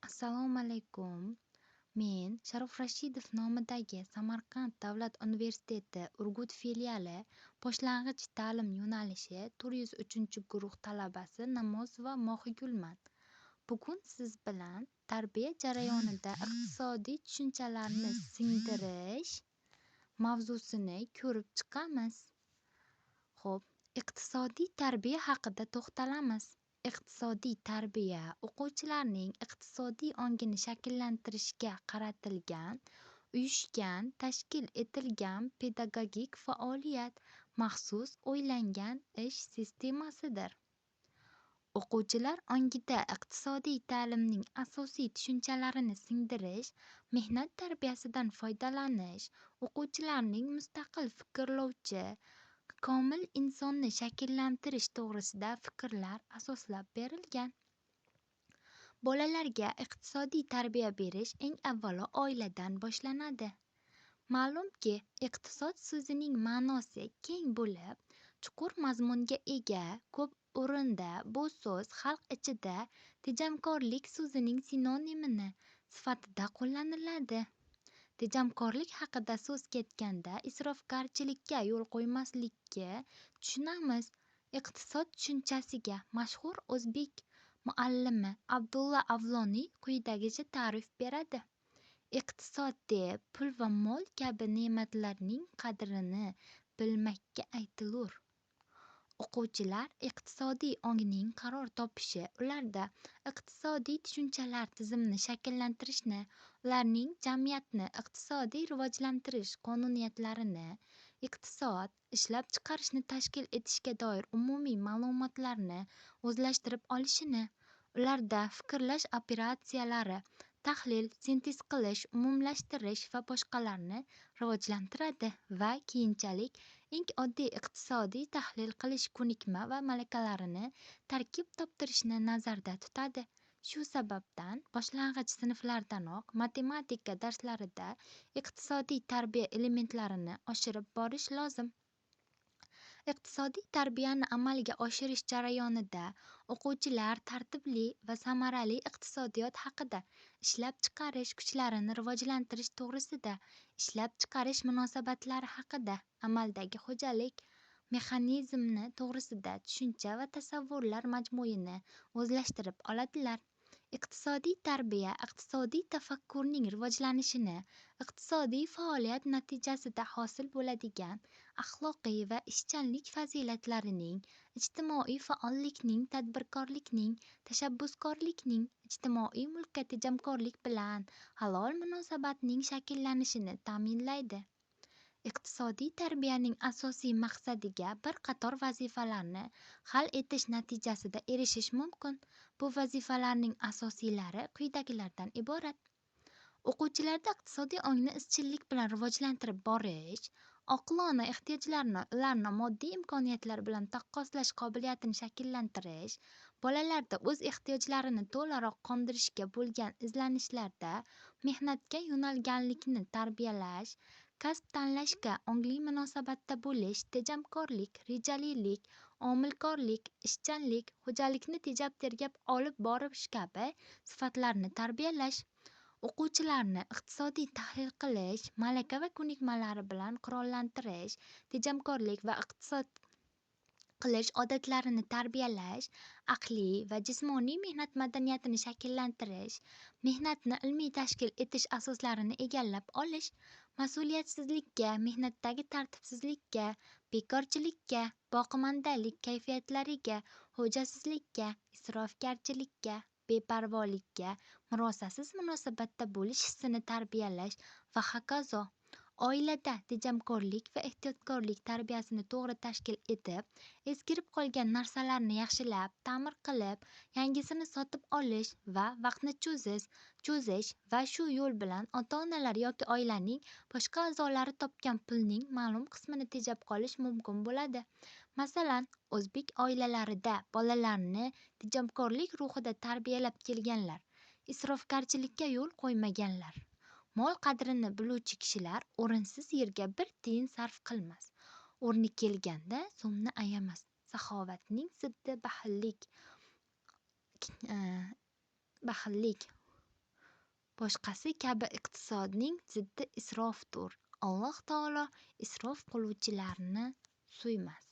Assalomu alaykum. Men Sharof Rashidov nomidagi Samarqand davlat universiteti Urgut filiali boshlang'ich ta'lim yo'nalishi 403-guruh talabasi Namozova Mohigulman. Bugun siz bilan tarbiya jarayonida iqtisodiy tushunchalarni singdirish mavzusini ko'rib chiqamiz. Xo'p, iqtisodiy tarbiya haqida to'xtalamiz. Iqtisodiy tarbiya o'quvchilarning iqtisodiy ongini shakllantirishga qaratilgan, uyushgan, tashkil etilgan pedagogik faoliyat, maxsus o'ylangan ish sistemasidir. O'quvchilar ongida iqtisodiy ta'limning asosiy tushunchalarini singdirish, mehnat tarbiyasidan foydalanish, o'quvchilarning mustaqil fikrlovchi, komil insonni shakllantirish to'g'risida fikrlar asoslab berilgan. Bolalarga iqtisodiy tarbiya berish eng avvalo oiladan boshlanadi. Ma'lumki, iqtisod so'zining ma'nosi keng bo'lib, chuqur mazmunga ega. Ko'p o'rinda bu so'z xalq ichida tejamkorlik so'zining sinonimini sifatida qo'llaniladi. Tejamkorlik haqida so'z ketganda isrofgarchilikka yo'l qo'ymaslikka tushunamiz. Iqtisod tushunchasiga mashhur o'zbek muallimi Abdulla Avloniy quyidagicha ta'rif beradi. Iqtisod deb pul va mol kabi ne'matlarning qadrini bilmakka aytilur. O'quvchilar iqtisodiy ongning qaror topishi, ularda iqtisodiy tushunchalar tizimini shakllantirishni, ularning jamiyatni iqtisodiy rivojlantirish qonuniyatlarini, iqtisod, ishlab chiqarishni tashkil etishga doir umumiy ma'lumotlarni o'zlashtirib olishini, ularda fikrlash operatsiyalari, tahlil, sintez qilish, umumlashtirish va boshqalarni rivojlantiradi va keyinchalik eng oddiy iqtisodiy tahlil qilish ko'nikma va malakalarini tarkib toptirishni nazarda tutadi. Shu sababdan boshlang'ich sinflardanoq matematika darslarida iqtisodiy tarbiya elementlarini oshirib borish lozim. Iqtisodiy tarbiyani amalga oshirish jarayonida o'quvchilar tartibli va samarali iqtisodiyot haqida, ishlab chiqarish kuchlarini rivojlantirish to'g'risida, ishlab chiqarish munosabatlari haqida, amaldagi xo'jalik mexanizmi to'g'risida tushuncha va tasavvurlar majmuini o'zlashtirib oladilar. Iqtisodiy tarbiya iqtisodiy tafakkurning rivojlanishini, iqtisodiy faoliyat natijasida hosil bo'ladigan axloqiy va ishchanlik fazilatlarining, ijtimoiy faollikning, tadbirkorlikning, tashabbuskorlikning, ijtimoiy mulkka tejamkorlik bilan halol munosabatning shakllanishini ta'minlaydi. Iqtisodiy tarbiyaning asosiy maqsadiga bir qator vazifalarni hal etish natijasida erishish mumkin. Bu vazifalarning asosiylari quyidagilardan iborat. O'quvchilarda iqtisodiy ongni izchillik bilan rivojlantirib borish, oqilona ehtiyojlarni ularni moddiy imkoniyatlar bilan taqqoslash qobiliyatini shakllantirish, bolalarda o'z ehtiyojlarini to'laroq qondirishga bo'lgan izlanishlarda mehnatga yo'nalganlikni tarbiyalash, kasb tanlashga ongli munosabatda bo'lish, tejamkorlik, rejalilik, omilkorlik, ishchanlik, xo'jalikni tejab-tergab olib borish kabi sifatlarni tarbiyalash, o'quvchilarni iqtisodiy tahlil qilish, malaka va ko'nikmalari bilan qurollantirish, tejamkorlik va iqtisod qilish odatlarini tarbiyalash, aqliy va jismoniy mehnat madaniyatini shakllantirish, mehnatni ilmiy tashkil etish asoslarini egallab olish, mas'uliyatsizlikka, mehnatdagi tartibsizlikka, bekorchilikka, boqimandalik kayfiyatlariga, xo'jasizlikka, isrofgarchilikka, beparvolikka, murosasiz munosabatda bo'lish hissini tarbiyalash va hokazo. Oilada tejamkorlik va ehtiyotkorlik tarbiyasini to'g'ri tashkil etib, eskirib qolgan narsalarni yaxshilab, ta'mir qilib, yangisini sotib olish va vaqtni cho'zish va shu yo'l bilan ota-onalar yoki oilaning boshqa a'zolari topgan pulning ma'lum qismini tejab qolish mumkin bo'ladi. Masalan, o'zbek oilalarida bolalarni tejamkorlik ruhida tarbiyalab kelganlar, isrofgarchilikka yo'l qo'ymaganlar. Mol qadrini biluvchi kishilar o'rinsiz yerga bir tiyin sarf qilmas. O'rni kelganda so'mni ayamas. Saxovatning ziddi baxillik. boshqasi kabi iqtisodning ziddi isrofdir. Alloh taolo isrof qiluvchilarni suymas.